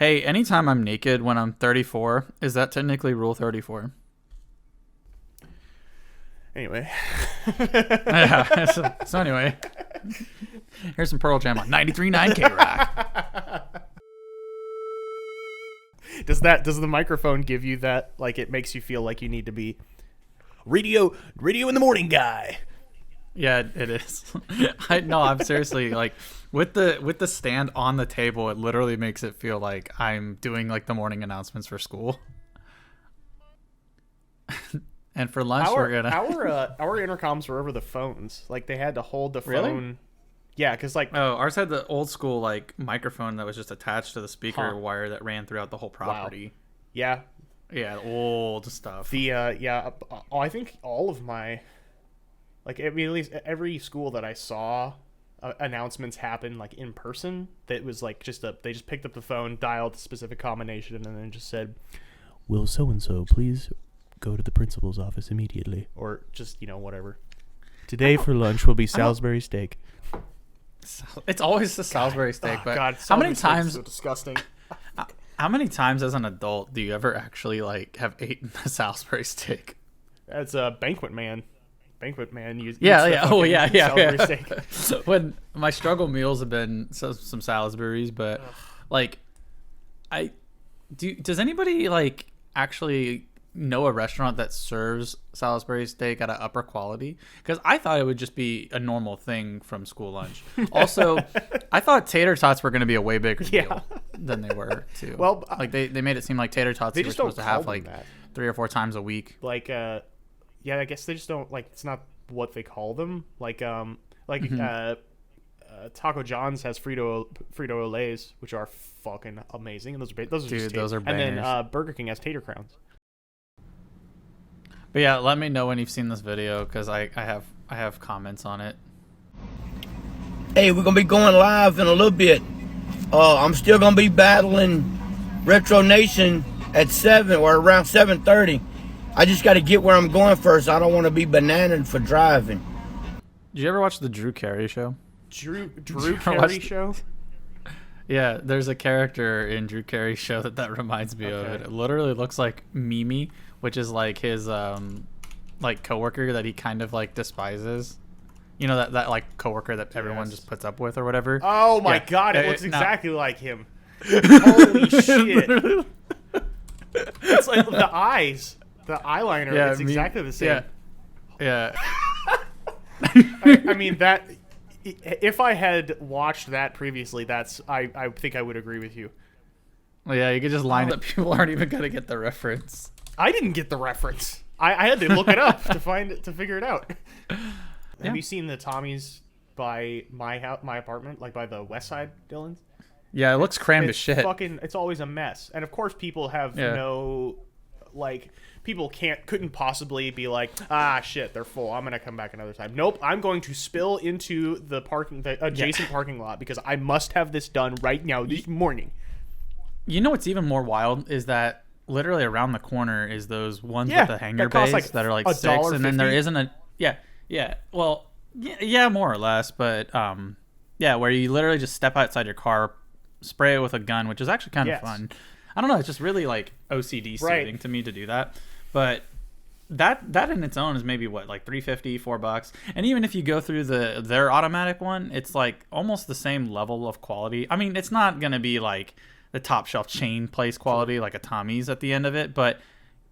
Hey, anytime I'm naked when I'm 34, is that technically Rule 34? Anyway. Yeah. So anyway, here's some Pearl Jam on 93.9 K-Rock. Does the microphone give you that, like, it makes you feel like you need to be radio in the morning guy? Yeah, it is. I'm seriously, like, with the stand on the table, it literally makes it feel like I'm doing like the morning announcements for school. And for lunch, we're gonna our intercoms were over the phones. Like, they had to hold the phone. Really? Yeah, because like ours had the old school like microphone that was just attached to the speaker wire that ran throughout the whole property. Wow. Yeah, old stuff. I think all of my, like, I mean, at least every school that I saw announcements happen like in person, that was like they just picked up the phone, dialed a specific combination, and then just said, "Will so and so please go to the principal's office immediately," or just, whatever. Today for lunch will be Salisbury steak. It's always the Salisbury steak. But God, how many times? So disgusting. How many times as an adult do you ever actually like have eaten a Salisbury steak? That's a banquet man. Yeah. Steak. When my struggle meals have been some Salisbury's, but like, does anybody like actually know a restaurant that serves Salisbury steak at an upper quality? Because I thought it would just be a normal thing from school lunch. Also, I thought tater tots were going to be a way bigger deal than they were too. Well, like they made it seem like tater tots were supposed to have like that 3 or 4 times a week. Like, I guess they just don't, like, it's not what they call them. Like, Taco John's has Frito-Lays, which are fucking amazing, and those are those are bangers. And then Burger King has tater crowns. But yeah, let me know when you've seen this video, because I have comments on it. Hey, we're gonna be going live in a little bit. I'm still gonna be battling Retro Nation at 7 or around 7:30. I just got to get where I'm going first. I don't want to be bananaed for driving. Did you ever watch the Drew Carey show? Drew Carey show? Yeah, there's a character in Drew Carey's show that reminds me of it. It literally looks like Mimi, which is like his like coworker that he kind of like despises. You know, that like coworker that everyone just puts up with or whatever. Oh my God, it looks exactly like him. Holy shit. It's like the eyes. The eyeliner is exactly the same. Yeah. I mean, that, if I had watched that previously, I think I would agree with you. Well, yeah, you could just line it. People aren't even gonna get the reference. I didn't get the reference. I had to look it up to figure it out. Yeah. Have you seen the Tommies by my apartment, like by the West Side, Dylan's? Yeah, it looks crammed as shit. It's always a mess, and of course, people have people couldn't possibly be like, shit, they're full, I'm gonna come back another time. Nope, I'm going to spill into the adjacent parking lot because I must have this done right now this morning. You know what's even more wild is that literally around the corner is those ones with the hanger bays that are like $6, and then there isn't a more or less, but where you literally just step outside your car, spray it with a gun, which is actually kind of fun. I don't know, it's just really like OCD soothing to me to do that. But that in its own is maybe what, like $3.50, $4, and even if you go through their automatic one, it's like almost the same level of quality. I mean, it's not gonna be like the top shelf chain place quality like a Tommy's at the end of it, but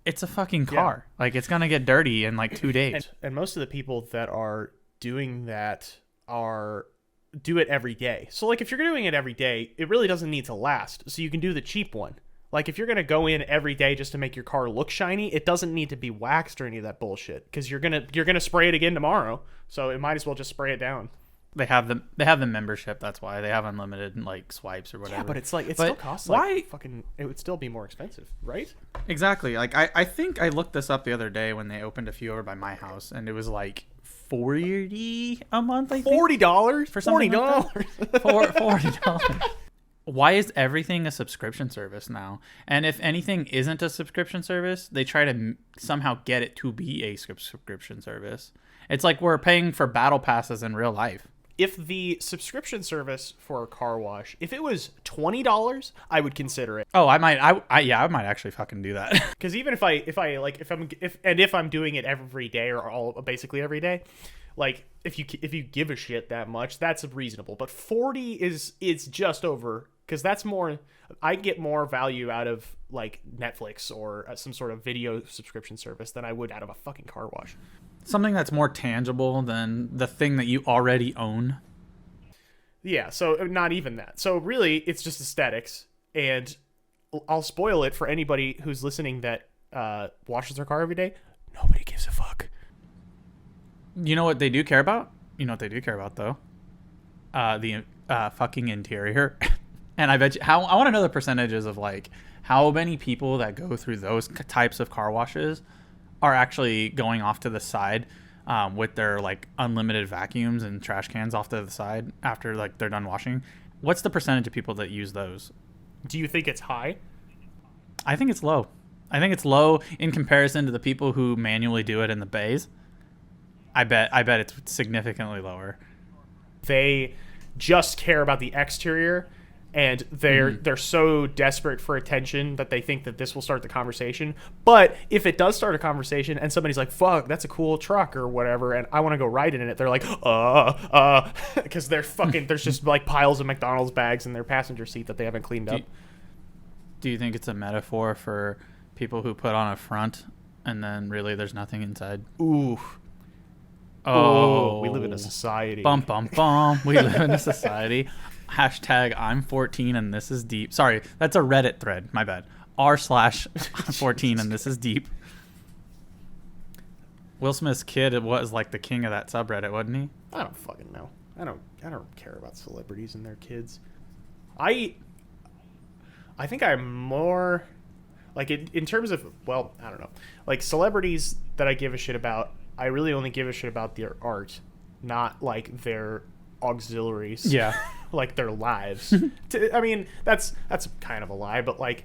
it's a fucking car. Like, it's gonna get dirty in like 2 days. And most of the people that are doing that do it every day. So like, if you're doing it every day, it really doesn't need to last. So you can do the cheap one. Like, if you're going to go in every day just to make your car look shiny, it doesn't need to be waxed or any of that bullshit, because you're going to spray it again tomorrow. So it might as well just spray it down. They have the membership, that's why. They have unlimited like swipes or whatever. Yeah, but it's like, still costs like fucking, it would still be more expensive, right? Exactly. Like, I think I looked this up the other day when they opened a few over by my house, and it was like $40 a month, I think. $40 for something. $40. $40. Why is everything a subscription service now? And if anything isn't a subscription service, they try to somehow get it to be a subscription service. It's like we're paying for battle passes in real life. if the subscription service for a car wash, if it was $20, I would consider it. Oh, I might actually fucking do that. Because even if I'm doing it every day or basically every day, like if you give a shit that much, that's reasonable. But 40 is just over, because that's more. I get more value out of like Netflix or some sort of video subscription service than I would out of a fucking car wash. Something that's more tangible than the thing that you already own. Yeah, so not even that. So really, it's just aesthetics, and I'll spoil it for anybody who's listening that washes their car every day. Nobody gives a fuck. You know what they do care about? You know what they do care about, though? The fucking interior. And I bet you, I want to know the percentages of like how many people that go through those types of car washes are actually going off to the side with their like unlimited vacuums and trash cans off to the side after like they're done washing. What's the percentage of people that use those? Do you think it's high? I think it's low. I think it's low in comparison to the people who manually do it in the bays. I bet it's significantly lower. They just care about the exterior, and they're so desperate for attention that they think that this will start the conversation. But if it does start a conversation and somebody's like, fuck, that's a cool truck or whatever, and I want to go ride in it, they're like, because they're fucking, there's just like piles of McDonald's bags in their passenger seat that they haven't cleaned up. Do you think it's a metaphor for people who put on a front and then really there's nothing inside? Ooh. Oh, we live in a society. Bum, bum, bum. We live in a society. Hashtag I'm 14 and this is deep. Sorry, that's a Reddit thread. My bad. r/14 and this is deep. Will Smith's kid was like the king of that subreddit, wasn't he? I don't fucking know. I don't care about celebrities and their kids. I think I'm more like in terms of, well, I don't know. Like celebrities that I give a shit about, I really only give a shit about their art, not like their auxiliaries. Yeah. Like their lives. I mean, that's kind of a lie, but like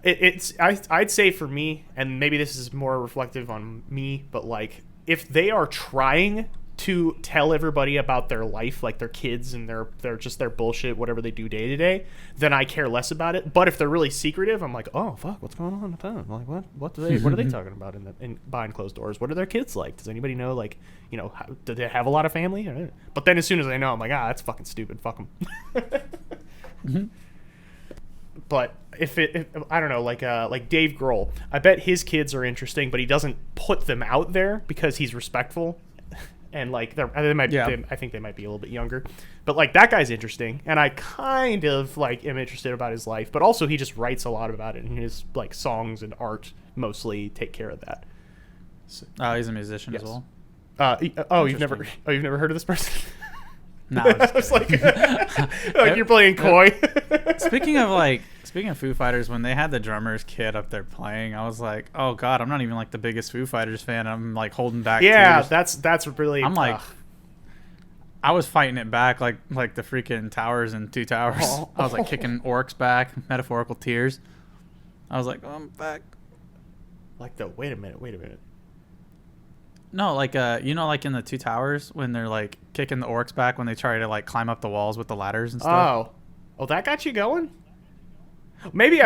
I'd say for me, and maybe this is more reflective on me, but like if they are trying to tell everybody about their life, like their kids and their bullshit, whatever they do day to day, then I care less about it. But if they're really secretive, I'm like, oh fuck, what's going on with them? Like what are they talking about in behind closed doors? What are their kids like? Does anybody know, like, you know, do they have a lot of family? But then as soon as I know, I'm like, that's fucking stupid. Fuck them. Mm-hmm. But if I don't know, like Dave Grohl, I bet his kids are interesting, but he doesn't put them out there because he's respectful. And like I think they might be a little bit younger, but like that guy's interesting, and I kind of like am interested about his life. But also he just writes a lot about it, and his like songs and art mostly take care of that. So, he's a musician as well. You've never heard of this person? No, I was like, you're playing coy. Speaking of Foo Fighters, when they had the drummer's kid up there playing, I was like, oh god, I'm not even like the biggest Foo Fighters fan. I'm like holding back. Yeah, tears. that's really. I'm like, I was fighting it back like the freaking towers in Two Towers. I was like kicking orcs back, metaphorical tears. I was like, oh, I'm back. Like wait a minute. No, like like in the Two Towers when they're like kicking the orcs back when they try to like climb up the walls with the ladders and stuff. Oh, that got you going? Well,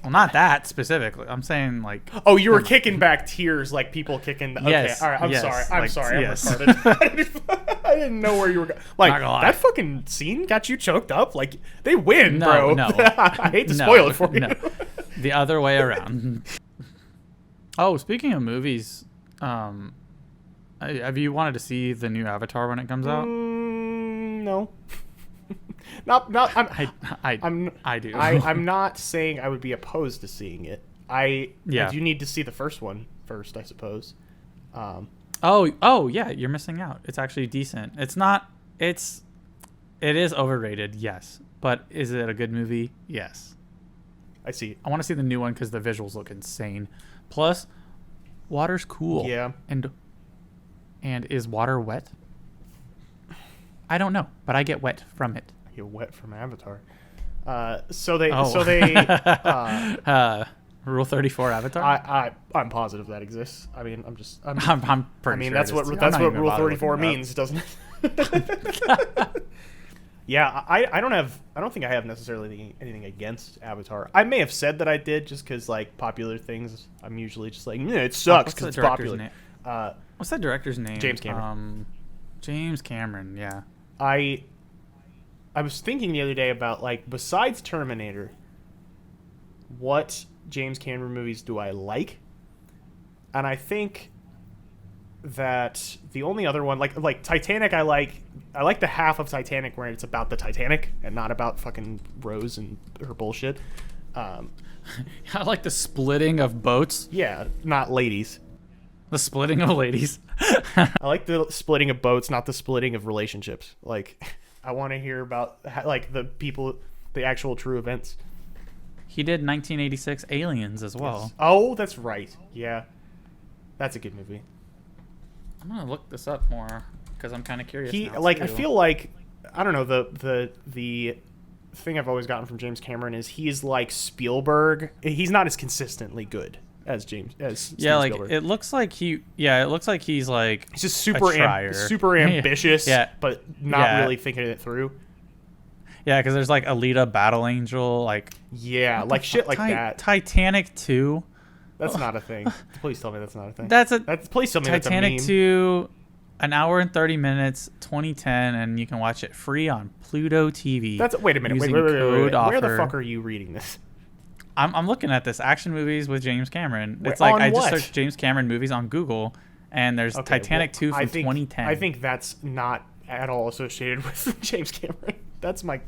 not that specifically. I'm saying like. Oh, you were kicking back tears, like people kicking. Okay, yes, all right. I'm sorry. Yes. I'm retarded. I didn't know where you were going. Like that fucking scene got you choked up. Like they win, bro. No. I hate to spoil it for you. No. The other way around. Oh, speaking of movies, have you wanted to see the new Avatar when it comes out? No. I do. I'm not saying I would be opposed to seeing it. I do need to see the first one first, I suppose. Oh yeah, you're missing out. It's actually decent. It is overrated, yes. But is it a good movie? Yes. I see. I want to see the new one because the visuals look insane. Plus, water's cool. Yeah. And is water wet? I don't know, but I get wet from it. I get wet from Avatar. So they Rule 34 Avatar? I'm positive that exists. I mean, I'm pretty sure that's what Rule 34 means, doesn't it? Yeah, I don't think I have necessarily anything against Avatar. I may have said that I did just because, like, popular things, I'm usually just like, it sucks because it's popular. What's that director's name? James Cameron. James Cameron, yeah. I was thinking the other day about, like, besides Terminator, what James Cameron movies do I like? And I think that the only other one, like Titanic, I like the half of Titanic where it's about the Titanic and not about fucking Rose and her bullshit. I like the splitting of boats. Yeah, not ladies. The splitting of ladies. I like the splitting of boats, not the splitting of relationships. Like, I want to hear about, like, the people, the actual true events. He did 1986 Aliens as well. Yes. Oh, that's right. Yeah. That's a good movie. I'm going to look this up more because I'm kind of curious now, like, too. I feel like, I don't know, the thing I've always gotten from James Cameron is he's like Spielberg. He's not as consistently good as Steven Spielberg. It looks like he's like he's just super ambitious, but not really thinking it through. Yeah, because there's like Alita Battle Angel, like like shit like that. Titanic 2. That's not a thing. Please tell me that's not a thing. Please tell me Titanic that's a meme. 2, an hour and 30 minutes, 2010, and you can watch it free on Pluto TV. Wait a minute. Wait. Where the fuck are you reading this? I'm looking at this action movies with James Cameron. It's like I just searched James Cameron movies on Google, and there's Titanic 2 from 2010. I think that's not at all associated with James Cameron. That's my.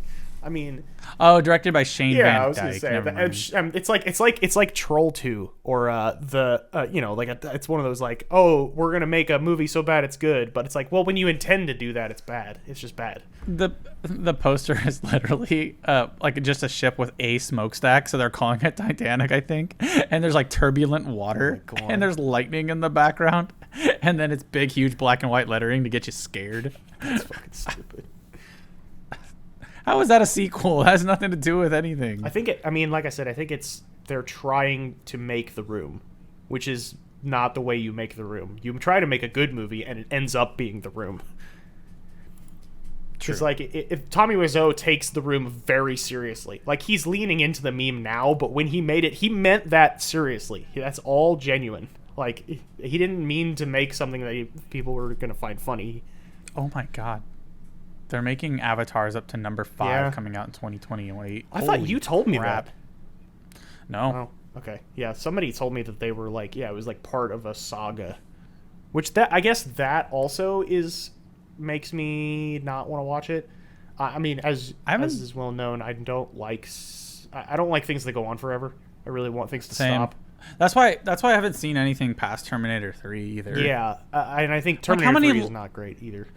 I mean, directed by Shane Van Dyke. I was gonna say it's like Troll 2 or it's one of those like, oh, we're gonna make a movie so bad it's good, but it's like, well, when you intend to do that, it's bad. It's just bad. The poster is literally like just a ship with a smokestack, so they're calling it Titanic, I think. And there's like turbulent water, and there's lightning in the background, and then it's big, huge black and white lettering to get you scared. That's fucking stupid. How is that a sequel? It has nothing to do with anything. Like I said, I think they're trying to make The Room, which is not the way you make The Room. You try to make a good movie, and it ends up being The Room. Because, like, if Tommy Wiseau takes The Room very seriously, like, he's leaning into the meme now, but when he made it, he meant that seriously. That's all genuine. Like, he didn't mean to make something that people were going to find funny. Oh, my God. They're making Avatars up to number 5 coming out in 2028. I thought you told me that. No. Oh, okay. Yeah, somebody told me that they were like, it was like part of a saga. Which I guess that also makes me not want to watch it. I mean, as is well known, I don't like things that go on forever. I really want things to stop. That's why I haven't seen anything past Terminator 3 either. Yeah, and I think Terminator 3 is not great either.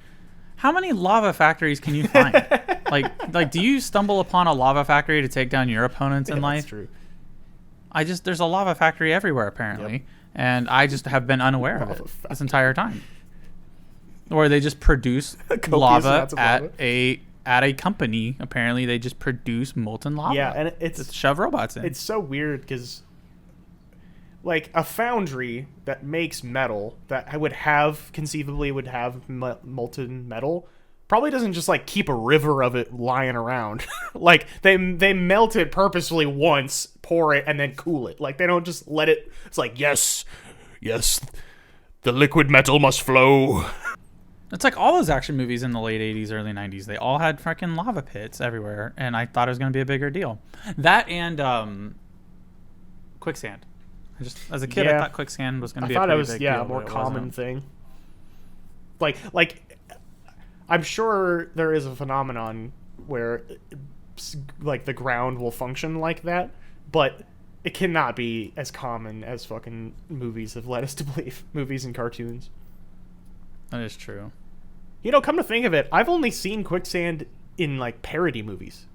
How many lava factories can you find? like, do you stumble upon a lava factory to take down your opponents in life? That's true. There's a lava factory everywhere apparently, and I just have been unaware of it this entire time. Or they just produce lava at a company. Apparently, they just produce molten lava. Yeah, and it's shove robots in. It's so weird because, like, a foundry that makes metal that would have molten metal probably doesn't just like keep a river of it lying around. Like they melt it purposefully once, pour it, and then cool it. Like they don't just let it. It's like yes, the liquid metal must flow. It's like all those action movies in the late 80s, early 90s. They all had freaking lava pits everywhere, and I thought it was going to be a bigger deal. That and quicksand. As a kid, I thought quicksand was going to be a pretty big deal. A more common thing. Like, I'm sure there is a phenomenon where, like, the ground will function like that, but it cannot be as common as fucking movies have led us to believe. Movies and cartoons. That is true. You know, come to think of it, I've only seen quicksand in, like, parody movies.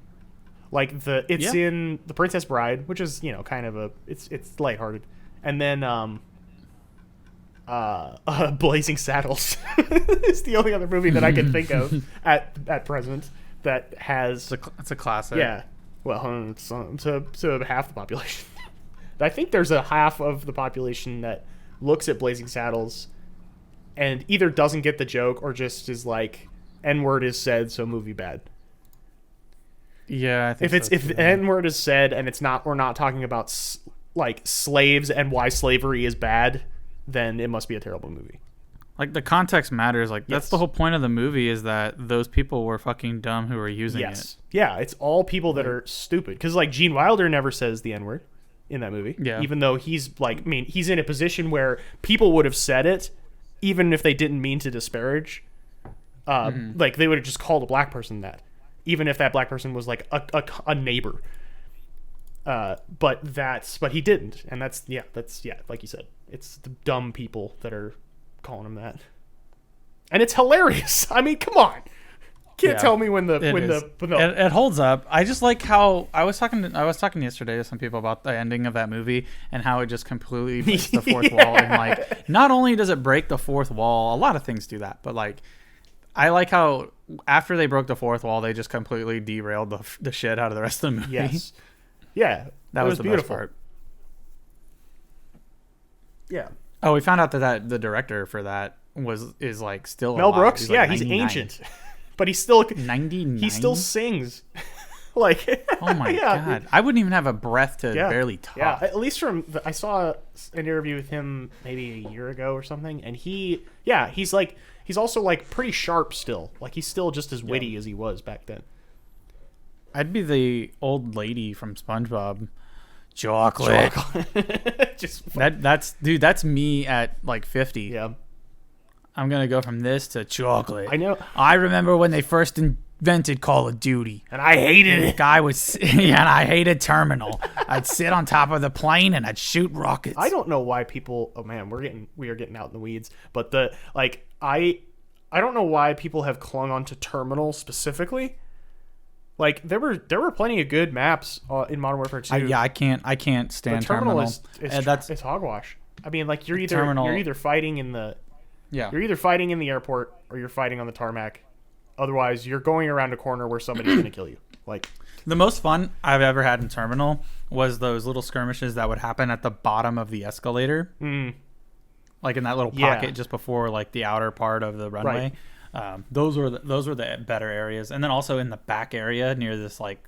Like, it's in The Princess Bride, which is, kind of it's lighthearted. And then, Blazing Saddles is the only other movie that I can think of at present that has... It's a classic. Yeah. Well, to half the population. I think there's a half of the population that looks at Blazing Saddles and either doesn't get the joke or just is like, N-word is said, so movie bad. Yeah, I think if N-word is said and we're not talking about like slaves and why slavery is bad, then it must be a terrible movie. Like, the context matters. Like, that's the whole point of the movie, is that those people were fucking dumb who were using it. Yeah, it's all people that are stupid. Because, like, Gene Wilder never says the N-word in that movie. Yeah. Even though he's in a position where people would have said it, even if they didn't mean to disparage. Like, they would have just called a black person that. Even if that black person was, like, a neighbor. But he didn't. And that's like you said. It's the dumb people that are calling him that, and it's hilarious. I mean, come on, can't tell me when it holds up. I just like how I was talking yesterday to some people about the ending of that movie and how it just completely breaks the fourth wall. And like, not only does it break the fourth wall, a lot of things do that, but like, I like how after they broke the fourth wall, they just completely derailed the shit out of the rest of the movie. Yes, yeah, that was the beautiful part. Yeah. Oh, we found out that the director for that is like still Mel alive. Brooks. Like he's ancient, but he's still 99. He still sings. Like, oh my god, I wouldn't even have a breath to barely talk. Yeah, at least I saw an interview with him maybe a year ago or something, and he's also like pretty sharp still. Like, he's still just as witty as he was back then. I'd be the old lady from SpongeBob. Chocolate. Just that's me at like 50. Yeah. I'm gonna go from this to chocolate. I know. I remember when they first invented Call of Duty, and I hated it. And I hated Terminal. I'd sit on top of the plane and I'd shoot rockets. I don't know why people. Oh man, we are getting out in the weeds. But I don't know why people have clung on to Terminal specifically. Like, there were plenty of good maps in Modern Warfare 2. I can't stand Terminal. It's hogwash. I mean, like, you're either fighting in the airport or you're fighting on the tarmac. Otherwise, you're going around a corner where somebody's going to kill you. Like, the most fun I've ever had in Terminal was those little skirmishes that would happen at the bottom of the escalator. Like in that little pocket just before like the outer part of the runway. Right. Those were the better areas, and then also in the back area near this like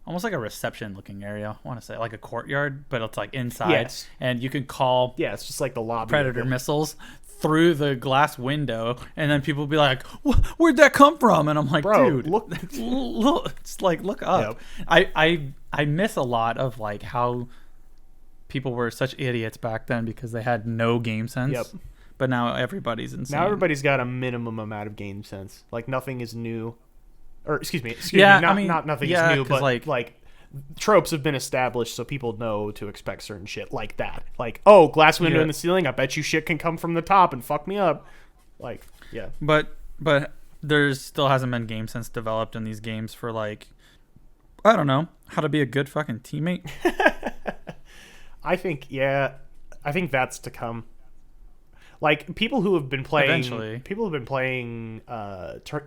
almost like a reception looking area. I want to say like a courtyard, but it's like inside, and you can call it's just like the lobby Predator missiles through the glass window, and then people will be like, "Where'd that come from?" And I'm like, "Bro, dude, look, it's like look up." Yep. I miss a lot of like how people were such idiots back then because they had no game sense. Yep. But now everybody's insane. Now everybody's got a minimum amount of game sense. Like, nothing is new. Or, excuse me. Not nothing is new, but like tropes have been established so people know to expect certain shit like that. Like, oh, glass window in the ceiling, I bet you shit can come from the top and fuck me up. Like, yeah. But there still hasn't been game sense developed in these games for, like, I don't know, how to be a good fucking teammate. I think that's to come. Like, people who have been playing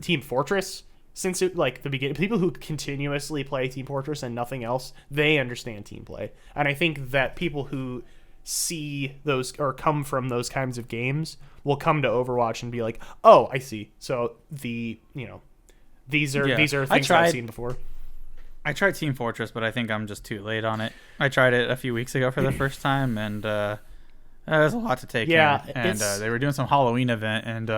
Team Fortress since the beginning, people who continuously play Team Fortress and nothing else, they understand team play. And I think that people who see those or come from those kinds of games will come to Overwatch and be like, "Oh, I see. So these are things I've seen before." I tried Team Fortress, but I think I'm just too late on it. I tried it a few weeks ago for the first time, and there's a lot to take in. And they were doing some Halloween event, and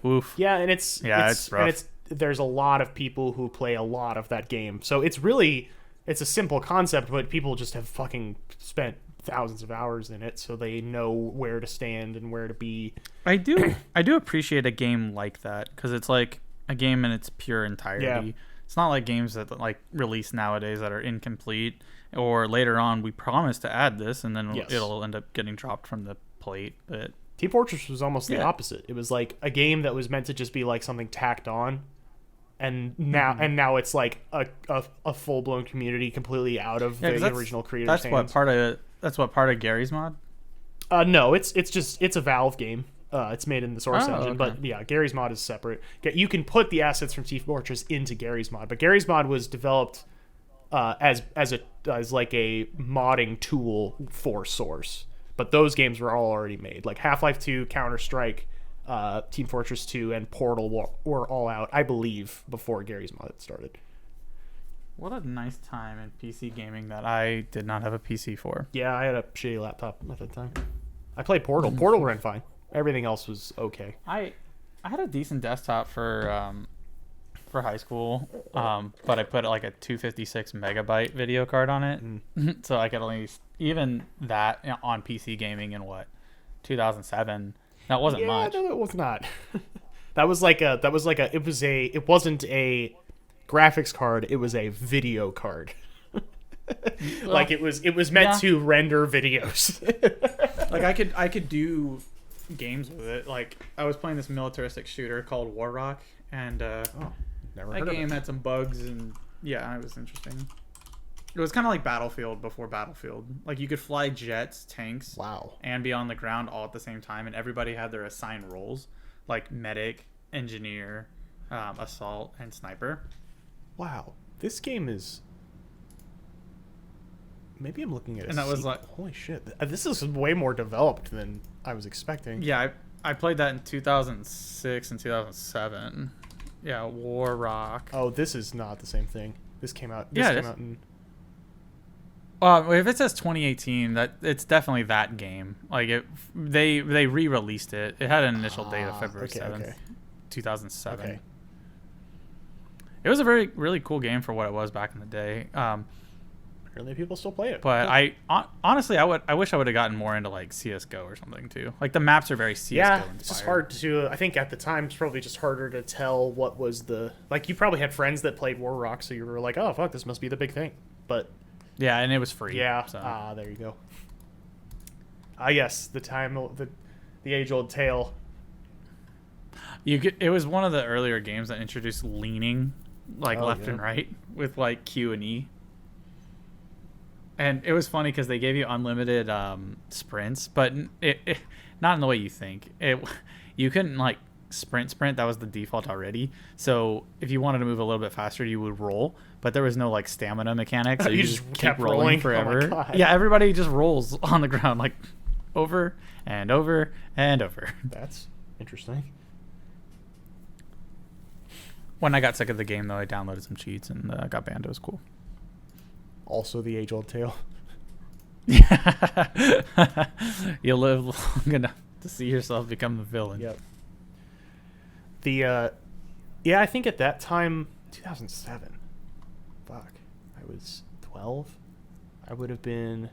oof. Yeah, and it's rough. And there's a lot of people who play a lot of that game, so it's a simple concept, but people just have fucking spent thousands of hours in it, so they know where to stand and where to be. I do appreciate a game like that because it's like a game in its pure entirety. Yeah. It's not like games that like release nowadays that are incomplete, or later on we promise to add this and then it'll end up getting dropped from the plate. But Team Fortress was almost the opposite. It was like a game that was meant to just be like something tacked on, and now it's like a full blown community completely out of the original creator's hands. That's what part of Gary's mod. No, it's a Valve game. It's made in the Source engine, okay. But yeah, Gary's mod is separate. You can put the assets from Team Fortress into Gary's mod, but Gary's mod was developed as like a modding tool for Source. But those games were all already made. Like Half-Life 2, Counter-Strike, Team Fortress 2, and Portal were all out, I believe, before Gary's Mod started. What a nice time in PC gaming that I did not have a PC for. Yeah, I had a shitty laptop at that time. I played Portal. Portal ran fine. Everything else was okay. I had a decent desktop for high school, but I put like a 256 megabyte video card on it, so I could only even that on PC gaming in 2007. That wasn't much. No, it was not. It wasn't a graphics card, it was a video card. Like it was meant to render videos. Like I could do games with it. Like I was playing this militaristic shooter called War Rock, and never that heard game of it. had some bugs, and yeah, it was interesting. It was kind of like Battlefield before Battlefield. Like you could fly jets, tanks, and be on the ground all at the same time, and everybody had their assigned roles, like medic, engineer, assault, and sniper. Wow, this game is. Maybe I'm looking at it. And that was like, holy shit, this is way more developed than I was expecting. Yeah, I played that in 2006 and 2007. Yeah, War Rock. Oh, this is not the same thing. This came out. Out in. If it says 2018, that it's definitely that game. Like they re-released it. It had an initial date of February 7th, 2007. Okay. It was a really cool game for what it was back in the day. Apparently, people still play it. But honestly, I wish I would have gotten more into like CS:GO or something too. Like the maps are very CS:GO inspired. It's just hard to. I think at the time it's probably just harder to tell what was the like. You probably had friends that played War Rock, so you were like, "Oh fuck, this must be the big thing." But yeah, and it was free. Yeah. So. There you go. Yes, the age-old tale. It was one of the earlier games that introduced leaning, like left and right with like Q and E. And it was funny because they gave you unlimited sprints, but it not in the way you think. You couldn't like sprint. That was the default already. So if you wanted to move a little bit faster, you would roll. But there was no like stamina mechanics. So you just kept rolling forever. Oh yeah, everybody just rolls on the ground like over and over and over. That's interesting. When I got sick of the game, though, I downloaded some cheats and got banned. It was cool. Also the age-old tale. Yeah. You'll live long enough to see yourself become the villain. Yep. I think at that time, 2007. Fuck. I was 12. I would have been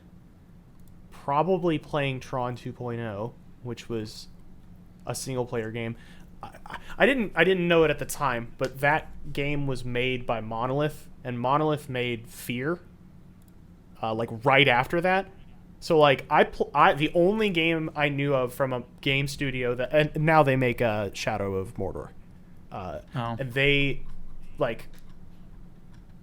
probably playing Tron 2.0, which was a single-player game. I didn't know it at the time, but that game was made by Monolith, and Monolith made Fear. Like right after that, so like the only game I knew of from a game studio that, and now they make Shadow of Mordor, and they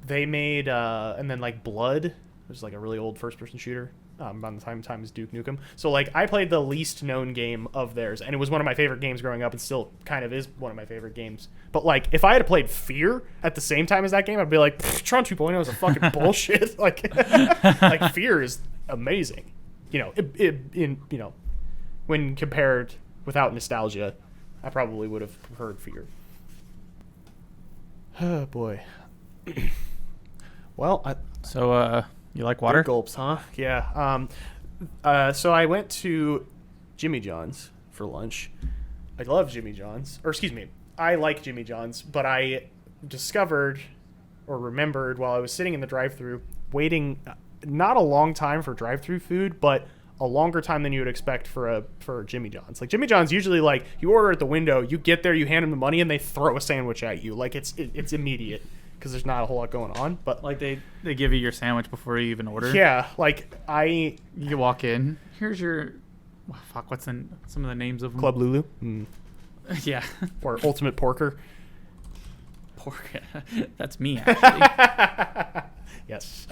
made and then like Blood, which is like a really old first-person shooter. Around the time as Duke Nukem. So like I played the least known game of theirs, and it was one of my favorite games growing up, and still kind of is one of my favorite games. But like if I had played Fear at the same time as that game, I'd be like, Tron 2.0 is a fucking bullshit. Like Fear is amazing. When compared without nostalgia, I probably would have preferred Fear. Oh boy. Well, you like water? Big gulps, huh? Yeah. So I went to Jimmy John's for lunch. I love Jimmy John's. I like Jimmy John's, but I discovered or remembered while I was sitting in the drive-thru waiting not a long time for drive-thru food, but a longer time than you would expect for Jimmy John's. Like Jimmy John's usually like you order at the window, you get there, you hand them the money, and they throw a sandwich at you. Like it's immediate. Because there's not a whole lot going on, but like they give you your sandwich before you even order. Yeah, like you walk in. Here's your what's some of the names of them? Club Lulu. Yeah, or Ultimate Porker. Porker, that's me actually. Yes,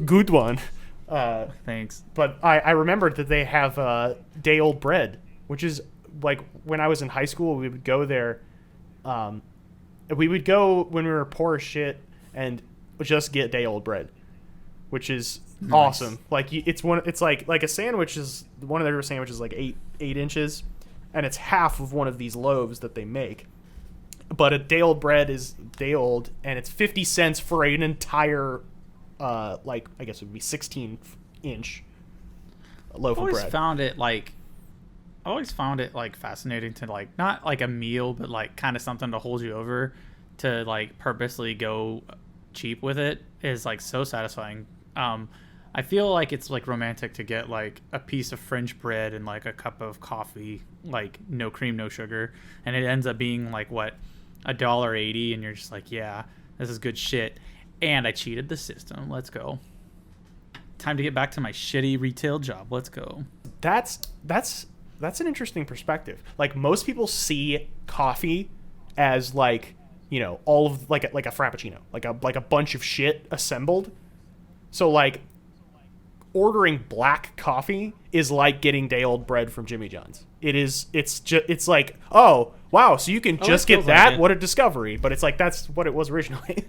good one. Thanks. But I remembered that they have day old bread, which is like when I was in high school, we would go there. We would go when we were poor as shit, and just get day old bread, which is nice. Awesome. Like it's like a sandwich is one of their sandwiches like 8 inches, and it's half of one of these loaves that they make. But a day old bread is day old, and it's 50 cents for an entire, like I guess it would be 16-inch loaf of bread. I always found it like fascinating to like not like a meal, but like kind of something to hold you over, to like purposely go cheap with it is like so satisfying. I feel like it's like romantic to get like a piece of French bread and like a cup of coffee, like no cream, no sugar, and it ends up being like what, $1.80, and you're just like, yeah, this is good shit. And I cheated the system. Let's go. Time to get back to my shitty retail job. Let's go. That's an interesting perspective. Like most people see coffee as like, you know, all of like a frappuccino, like a bunch of shit assembled. So like ordering black coffee is like getting day old bread from Jimmy John's. It's like, oh wow, so you can just get that? Like what a discovery. But it's like that's what it was originally.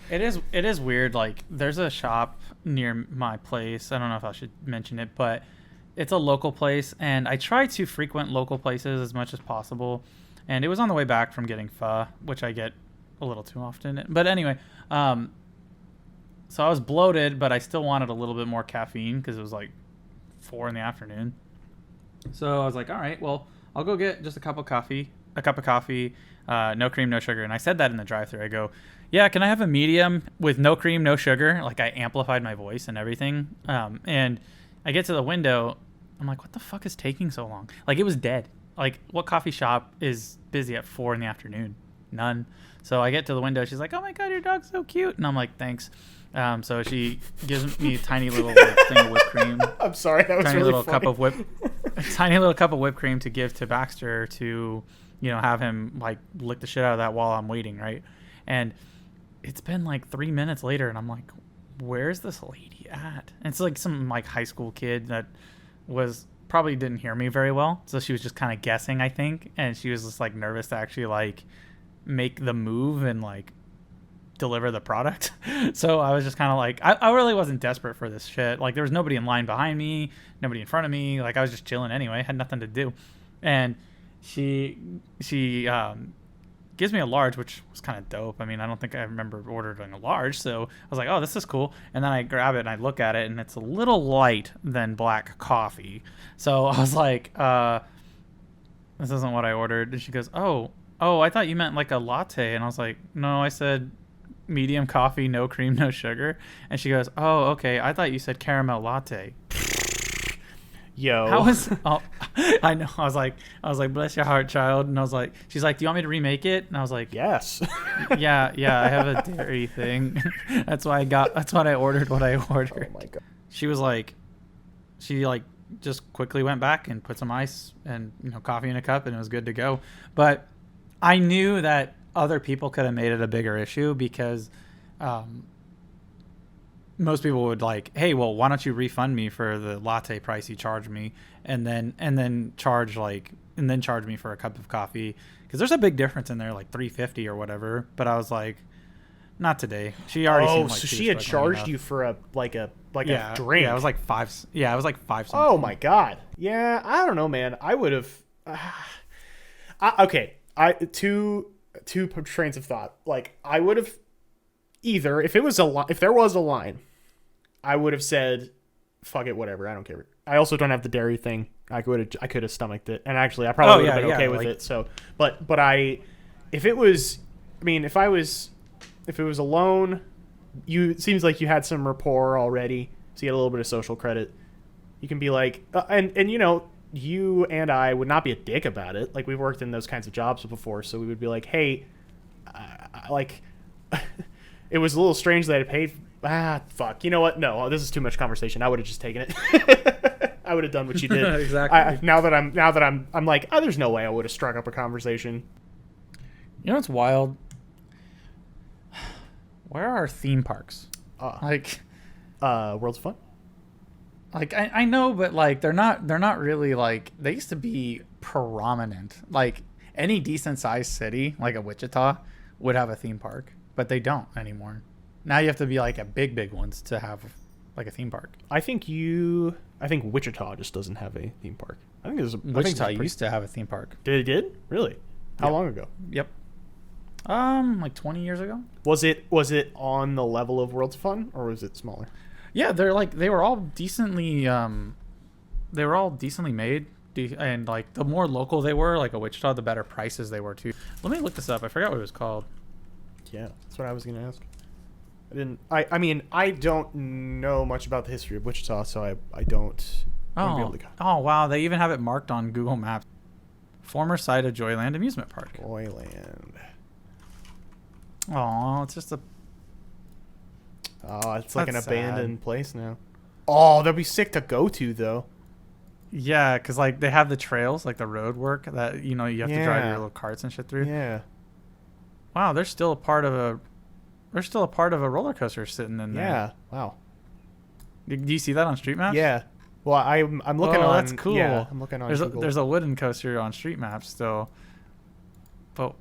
It is weird. Like there's a shop near my place. I don't know if I should mention it, but it's a local place, and I try to frequent local places as much as possible. And it was on the way back from getting pho, which I get a little too often. But anyway, so I was bloated, but I still wanted a little bit more caffeine because it was like 4 p.m. So I was like, all right, well, I'll go get just a cup of coffee, no cream, no sugar. And I said that in the drive-thru. I go, yeah, can I have a medium with no cream, no sugar? Like I amplified my voice and everything. And I get to the window. I'm like, what the fuck is taking so long? Like it was dead. Like what coffee shop is busy at 4 p.m? None. So I get to the window. She's like, oh my God, your dog's so cute. And I'm like, thanks. So she gives me a tiny little thing of whipped cream. I'm sorry, that was tiny really little funny. Tiny little cup of whipped cream to give to Baxter to, you know, have him like lick the shit out of that while I'm waiting, right? And it's been like 3 minutes later, and I'm like, where's this lady at? And it's like some like high school kid that was probably didn't hear me very well, so she was just kind of guessing, I think, and she was just like nervous to actually like make the move and like deliver the product. So I was just kind of like, I really wasn't desperate for this shit. Like there was nobody in line behind me, nobody in front of me. Like I was just chilling anyway, had nothing to do. And she gives me a large, which was kind of dope. I mean, I don't think I remember ordering a large, so I was like, oh, this is cool. And then I grab it and I look at it, and it's a little light than black coffee. So I was like, this isn't what I ordered. And she goes, oh, I thought you meant like a latte. And I was like, no, I said medium coffee, no cream, no sugar. And she goes, oh, okay, I thought you said caramel latte. Yo, I know. I was like, bless your heart, child. And I was like, she's like, do you want me to remake it? And I was like, yes. yeah, I have a dairy thing. That's why I ordered what I ordered. Oh my God. She was like, she like just quickly went back and put some ice and, you know, coffee in a cup, and it was good to go. But I knew that other people could have made it a bigger issue because most people would like, hey, well, why don't you refund me for the latte price you charged me, and then charge me for a cup of coffee, because there's a big difference in there, like $3.50 or whatever. But I was like, not today. She already seemed like so she had charged you for a drink. Yeah, it was like $5. Yeah, it was like $5. Oh my God. Yeah, I don't know, man. I would have. Okay, two trains of thought. Like I would have either if there was a line, I would have said, "Fuck it, whatever. I don't care." I also don't have the dairy thing. I could have stomached it, and actually, I probably would have been okay with it. So, but if it was alone, it seems like you had some rapport already, so you had a little bit of social credit. You can be like, and you know, you and I would not be a dick about it. Like we've worked in those kinds of jobs before, so we would be like, hey, like. It was a little strange that I paid. Fuck. You know what? No, this is too much conversation. I would have just taken it. I would have done what you did. Exactly. Now that I'm like, there's no way I would have struck up a conversation. You know what's wild? Where are our theme parks? World's Fun. Like I know, but like they're not really like they used to be prominent. Like any decent sized city, like a Wichita, would have a theme park. But they don't anymore. Now you have to be like a big ones to have like a theme park. I think Wichita just doesn't have a theme park. I think Wichita used to have a theme park. It did? Really? How long ago? Yep. Like 20 years ago. Was it on the level of Worlds of Fun, or was it smaller? Yeah, they were all decently made, and like the more local they were, like a Wichita, the better prices they were too. Let me look this up. I forgot what it was called. Yeah, that's what I was gonna ask. I mean, I don't know much about the history of Wichita, so I don't. Oh, be able to oh wow! They even have it marked on Google Maps. Former site of Joyland Amusement Park. Joyland. Oh, it's just a. Oh, it's like an abandoned place now. Oh, that'd be sick to go to though. Yeah, because like they have the trails, like the road work that you have to drive your little carts and shit through. Yeah. Wow, there's still a part of a roller coaster sitting in there. Yeah. Wow. Do you see that on Street Maps? Yeah. Well, I'm looking on. That's cool. Yeah, I'm looking on. There's a wooden coaster on Street Maps still. But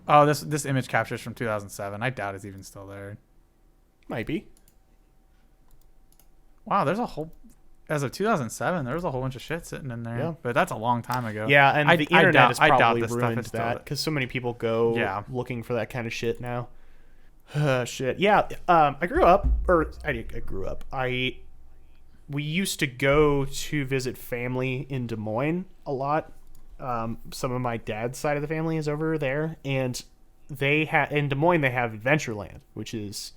this image captures from 2007. I doubt it's even still there. Might be. Wow, as of 2007, there was a whole bunch of shit sitting in there. Yeah. But that's a long time ago. Yeah, and the internet has probably ruined that because so many people go looking for that kind of shit now. Shit. Yeah. I grew up. We used to go to visit family in Des Moines a lot. Some of my dad's side of the family is over there, and in Des Moines they have Adventureland, which is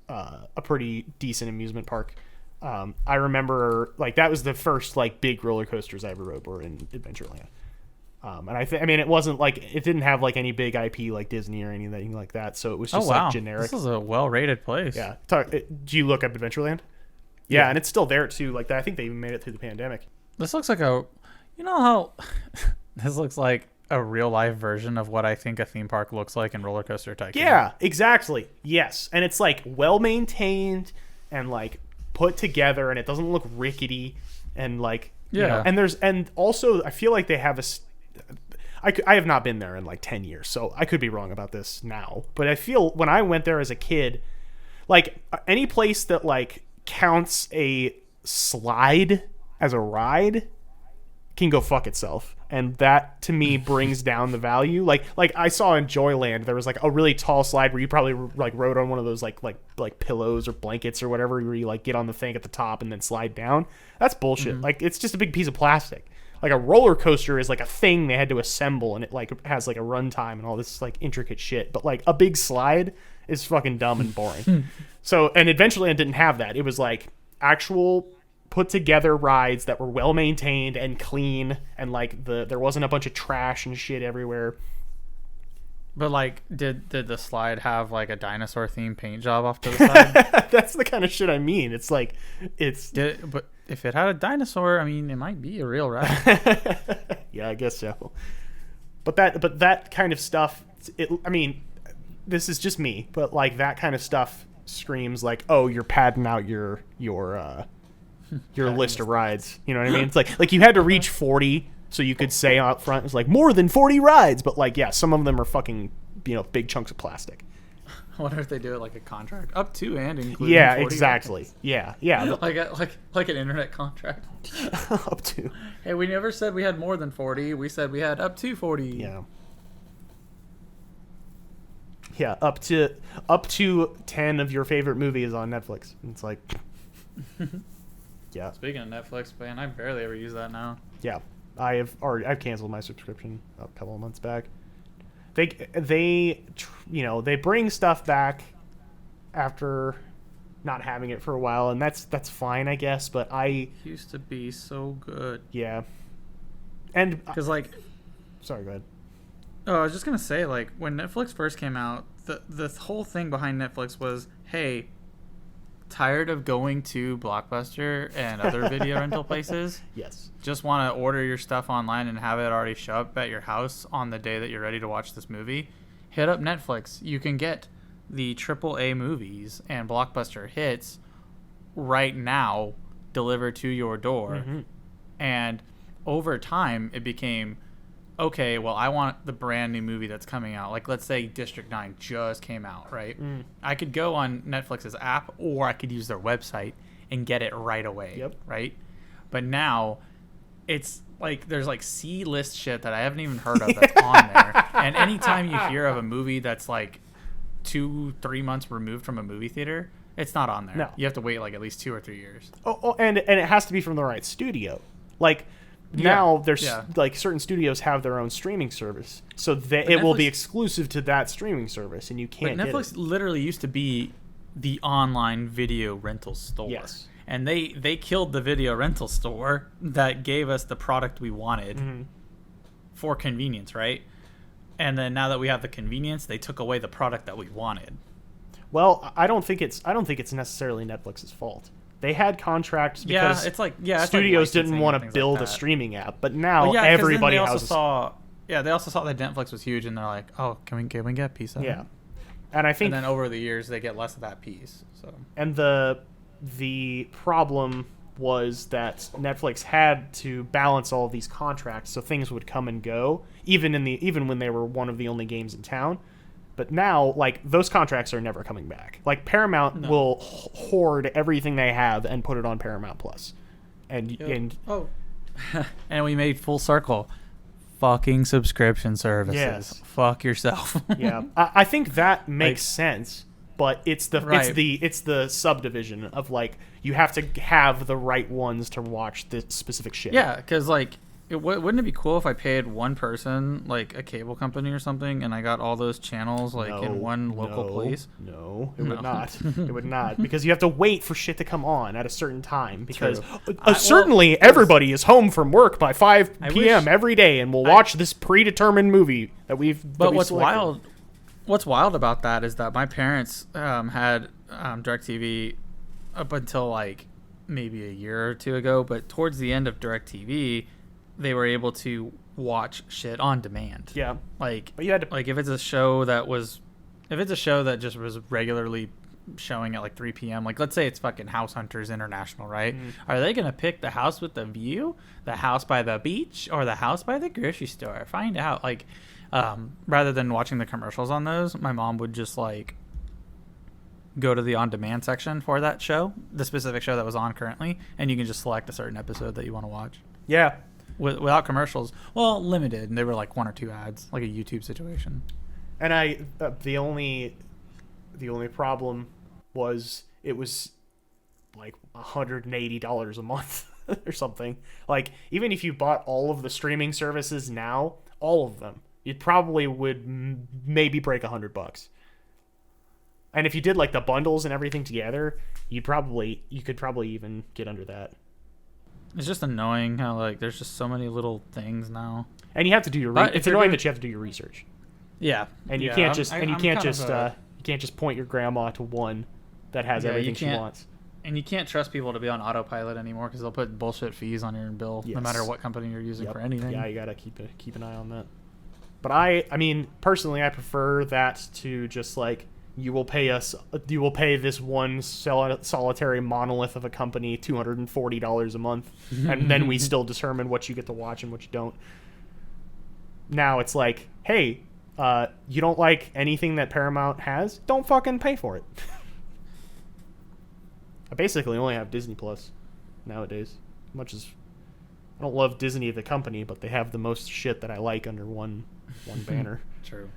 a pretty decent amusement park. I remember like that was the first like big roller coasters I ever rode were in Adventureland. And I mean, it wasn't like it didn't have like any big IP like Disney or anything like that, so it was just like generic. This is a well-rated place. Yeah. Do you look up Adventureland? Yeah, and it's still there too. Like I think they even made it through the pandemic. This looks like how this looks like a real life version of what I think a theme park looks like in Roller Coaster Tycoon. Yeah, exactly. Yes, and it's like well maintained and like put together, and it doesn't look rickety and like and also I feel like they have I have not been there in like 10 years, so I could be wrong about this now, but I feel when I went there as a kid, like any place that like counts a slide as a ride can go fuck itself, and that to me brings down the value. Like I saw in Joyland there was like a really tall slide where you probably like rode on one of those like pillows or blankets or whatever, where you like get on the thing at the top and then slide down. That's bullshit. Mm-hmm. Like it's just a big piece of plastic. Like a roller coaster is like a thing they had to assemble, and it like has like a runtime and all this like intricate shit. But like a big slide is fucking dumb and boring. So, and Adventureland didn't have that. It was like actual put together rides that were well maintained and clean, and like there wasn't a bunch of trash and shit everywhere. But like, did the slide have like a dinosaur themed paint job off to the side? That's the kind of shit I mean. It's like but if it had a dinosaur, I mean, it might be a real ride. Yeah, I guess so. But that kind of stuff. I mean, this is just me, but like that kind of stuff screams like, oh, you're padding out your list of rides. You know what I mean? It's like you had to reach 40 so you could say out front it's like more than 40 rides, but like yeah, some of them are fucking big chunks of plastic. I wonder if they do it like a contract, up to and including. Yeah, 40 exactly. rides. Yeah. like an internet contract. Up to. Hey, we never said we had more than 40. We said we had up to 40. Yeah. Yeah, up to 10 of your favorite movies on Netflix. It's like, yeah. Speaking of Netflix, man, I barely ever use that now. Yeah, I've canceled my subscription a couple of months back. They bring stuff back after not having it for a while, and that's fine, I guess. But I used to be so good. Yeah, and because like, sorry, go ahead. Oh, I was just gonna say, like, when Netflix first came out, the whole thing behind Netflix was, hey, tired of going to Blockbuster and other video rental places? Yes. Just want to order your stuff online and have it already show up at your house on the day that you're ready to watch this movie? Hit up Netflix. You can get the AAA movies and Blockbuster hits right now delivered to your door. Mm-hmm. And over time, it became okay, well, I want the brand new movie that's coming out. Like, let's say District 9 just came out, right? I could go on Netflix's app, or I could use their website and get it right away, right? But now it's like there's like C-list shit that I haven't even heard of that's on there. And anytime you hear of a movie that's like 2-3 months removed from a movie theater, it's not on there. No. You have to wait like at least 2 or 3 years. And it has to be from the right studio. Like, now there's like certain studios have their own streaming service, so that it will be exclusive to that streaming service, and you can't. But Netflix literally used to be the online video rental store. Yes. And they killed the video rental store that gave us the product we wanted for convenience, right? And then now that we have the convenience, they took away the product that we wanted. Well, I don't think it's necessarily Netflix's fault. They had contracts because studios didn't want to build a streaming app, but now everybody has. They also saw that Netflix was huge, and they're like, "Oh, can we get a piece of it?" Yeah, and I think, and then over the years they get less of that piece. So, and the problem was that Netflix had to balance all of these contracts, so things would come and go, even when they were one of the only games in town. But now, like, those contracts are never coming back. Like, Paramount will hoard everything they have and put it on Paramount Plus. And we made full circle. Fucking subscription services. Yes. Fuck yourself. Yeah, I think that makes sense. But it's the subdivision of, like, you have to have the right ones to watch this specific shit. Yeah, because like. Wouldn't it be cool if I paid one person, like a cable company or something, and I got all those channels in one local place? No, it would not. It would not, because you have to wait for shit to come on at a certain time. Because certainly everybody is home from work by 5 p.m. every day, and will watch this predetermined movie that we've. But what's wild about that is that my parents had DirecTV up until like maybe a year or two ago, but towards the end of DirecTV, they were able to watch shit on demand. Yeah. Like, but you had to, like if it's a show that just was regularly showing at like 3 p.m., like let's say it's fucking House Hunters International, right? Are they going to pick the house with the view, the house by the beach, or the house by the grocery store? Find out. Like, rather than watching the commercials on those, my mom would just like go to the on-demand section for that show, the specific show that was on currently, and you can just select a certain episode that you want to watch. Yeah. Without commercials. Well, limited. And they were like 1 or 2 ads, like a YouTube situation. And the only problem was it was like $180 a month or something. Like, even if you bought all of the streaming services now, all of them, you probably would maybe break $100. And if you did like the bundles and everything together, you could probably even get under that. It's just annoying how like there's just so many little things now. And you have to do your it's annoying that you have to do your research. Yeah. And you can't just point your grandma to one that has everything she wants. And you can't trust people to be on autopilot anymore because they'll put bullshit fees on your bill no matter what company you're using for anything. Yeah, you got to keep an eye on that. But I mean, personally, I prefer that to just like you will pay this one solitary monolith of a company $240 a month, and then we still determine what you get to watch and what you don't. Now it's like, hey, you don't like anything that Paramount has? Don't fucking pay for it. I basically only have Disney Plus nowadays. Much as I don't love Disney the company, but they have the most shit that I like under one banner. True.